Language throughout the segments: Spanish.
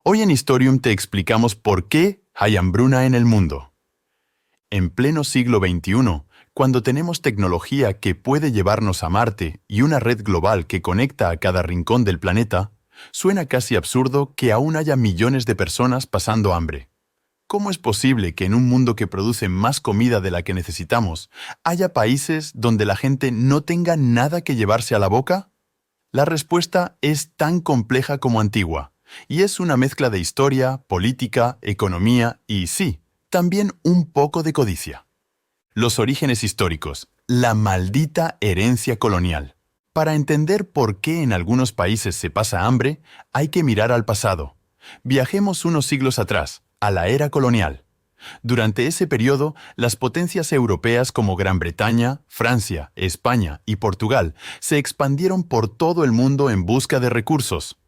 Hoy en Historium te explicamos por qué hay hambruna en el mundo. En pleno siglo XXI, cuando tenemos tecnología que puede llevarnos a Marte y una red global que conecta a cada rincón del planeta, suena casi absurdo que aún haya millones de personas pasando hambre. ¿Cómo es posible que en un mundo que produce más comida de la que necesitamos, haya países donde la gente no tenga nada que llevarse a la boca? La respuesta es tan compleja como antigua, y es una mezcla de historia, política, economía y, sí, también un poco de codicia. Los orígenes históricos, la maldita herencia colonial. Para entender por qué en algunos países se pasa hambre, hay que mirar al pasado. Viajemos unos siglos atrás, a la era colonial. Durante ese periodo, las potencias europeas como Gran Bretaña, Francia, España y Portugal se expandieron por todo el mundo en busca de recursos.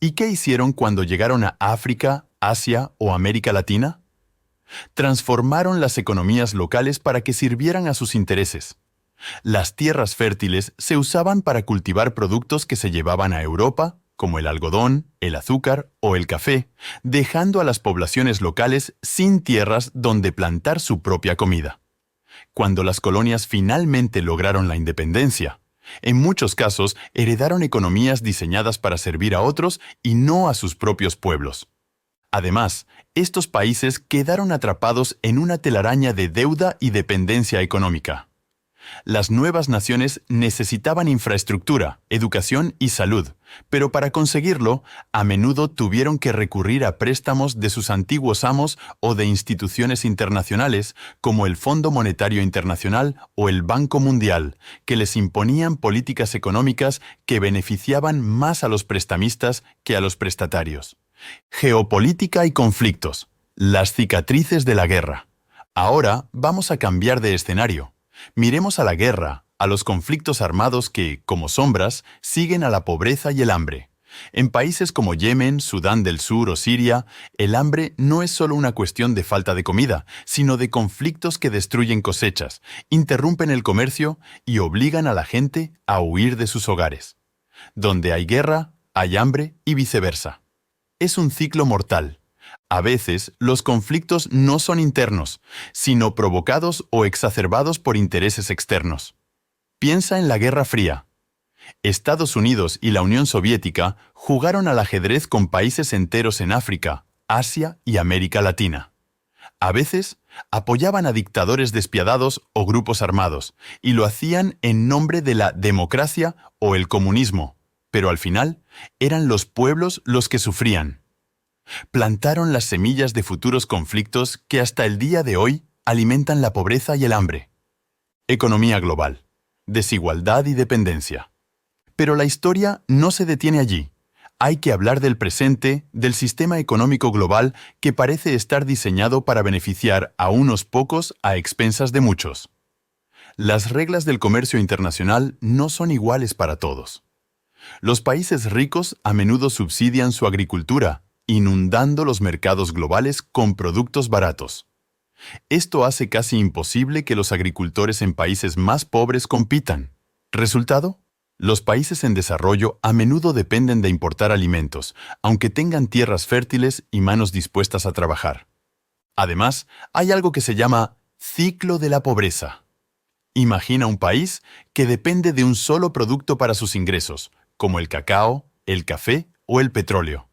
¿Y qué hicieron cuando llegaron a África, Asia o América Latina? Transformaron las economías locales para que sirvieran a sus intereses. Las tierras fértiles se usaban para cultivar productos que se llevaban a Europa, como el algodón, el azúcar o el café, dejando a las poblaciones locales sin tierras donde plantar su propia comida. Cuando las colonias finalmente lograron la independencia, en muchos casos heredaron economías diseñadas para servir a otros y no a sus propios pueblos. Además, estos países quedaron atrapados en una telaraña de deuda y dependencia económica. Las nuevas naciones necesitaban infraestructura, educación y salud, pero para conseguirlo, a menudo tuvieron que recurrir a préstamos de sus antiguos amos o de instituciones internacionales como el Fondo Monetario Internacional o el Banco Mundial, que les imponían políticas económicas que beneficiaban más a los prestamistas que a los prestatarios. Geopolítica y conflictos, las cicatrices de la guerra. Ahora vamos a cambiar de escenario. Miremos a la guerra, a los conflictos armados que, como sombras, siguen a la pobreza y el hambre. En países como Yemen, Sudán del Sur o Siria, el hambre no es solo una cuestión de falta de comida, sino de conflictos que destruyen cosechas, interrumpen el comercio y obligan a la gente a huir de sus hogares. Donde hay guerra, hay hambre y viceversa. Es un ciclo mortal. A veces, los conflictos no son internos, sino provocados o exacerbados por intereses externos. Piensa en la Guerra Fría. Estados Unidos y la Unión Soviética jugaron al ajedrez con países enteros en África, Asia y América Latina. A veces, apoyaban a dictadores despiadados o grupos armados, y lo hacían en nombre de la democracia o el comunismo, pero al final, eran los pueblos los que sufrían. Plantaron las semillas de futuros conflictos que hasta el día de hoy alimentan la pobreza y el hambre. Economía global, desigualdad y dependencia. Pero la historia no se detiene allí. Hay que hablar del presente, del sistema económico global que parece estar diseñado para beneficiar a unos pocos a expensas de muchos. Las reglas del comercio internacional no son iguales para todos. Los países ricos a menudo subsidian su agricultura, inundando los mercados globales con productos baratos. Esto hace casi imposible que los agricultores en países más pobres compitan. ¿Resultado? Los países en desarrollo a menudo dependen de importar alimentos, aunque tengan tierras fértiles y manos dispuestas a trabajar. Además, hay algo que se llama ciclo de la pobreza. Imagina un país que depende de un solo producto para sus ingresos, como el cacao, el café o el petróleo.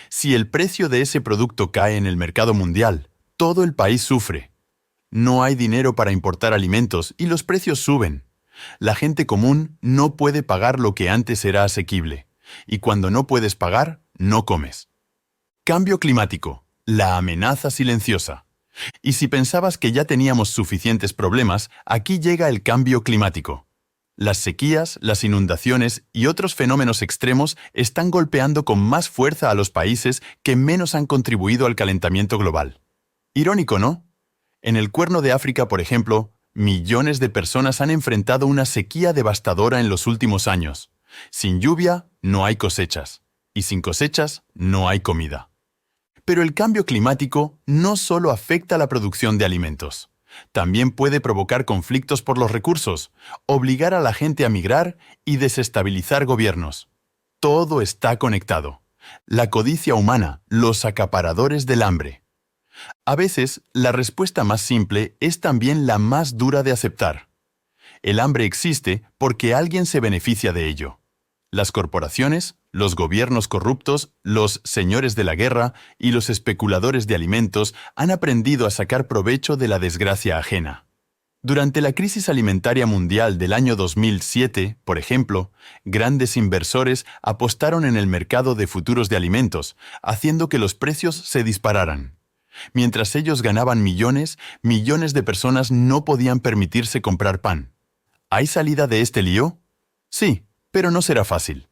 Si el precio de ese producto cae en el mercado mundial, todo el país sufre. No hay dinero para importar alimentos y los precios suben. La gente común no puede pagar lo que antes era asequible, y cuando no puedes pagar, no comes. Cambio climático, la amenaza silenciosa. Y si pensabas que ya teníamos suficientes problemas, aquí llega el cambio climático. Las sequías, las inundaciones y otros fenómenos extremos están golpeando con más fuerza a los países que menos han contribuido al calentamiento global. Irónico, ¿no? En el Cuerno de África, por ejemplo, millones de personas han enfrentado una sequía devastadora en los últimos años. Sin lluvia, no hay cosechas. Y sin cosechas, no hay comida. Pero el cambio climático no solo afecta la producción de alimentos. También puede provocar conflictos por los recursos, obligar a la gente a migrar y desestabilizar gobiernos. Todo está conectado. La codicia humana, los acaparadores del hambre. A veces, la respuesta más simple es también la más dura de aceptar. El hambre existe porque alguien se beneficia de ello. Las corporaciones, los gobiernos corruptos, los señores de la guerra y los especuladores de alimentos han aprendido a sacar provecho de la desgracia ajena. Durante la crisis alimentaria mundial del año 2007, por ejemplo, grandes inversores apostaron en el mercado de futuros de alimentos, haciendo que los precios se dispararan. Mientras ellos ganaban millones, millones de personas no podían permitirse comprar pan. ¿Hay salida de este lío? Sí, pero no será fácil.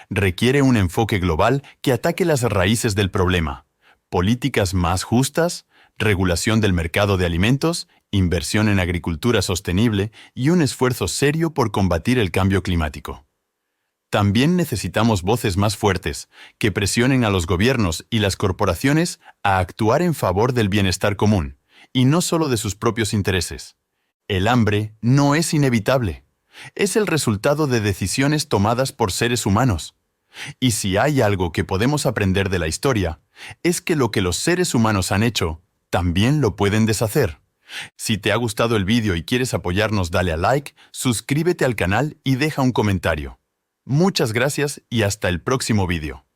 Requiere un enfoque global que ataque las raíces del problema. Políticas más justas, regulación del mercado de alimentos, inversión en agricultura sostenible y un esfuerzo serio por combatir el cambio climático. También necesitamos voces más fuertes, que presionen a los gobiernos y las corporaciones a actuar en favor del bienestar común, y no solo de sus propios intereses. El hambre no es inevitable. Es el resultado de decisiones tomadas por seres humanos. Y si hay algo que podemos aprender de la historia, es que lo que los seres humanos han hecho, también lo pueden deshacer. Si te ha gustado el vídeo y quieres apoyarnos, dale a like, suscríbete al canal y deja un comentario. Muchas gracias y hasta el próximo vídeo.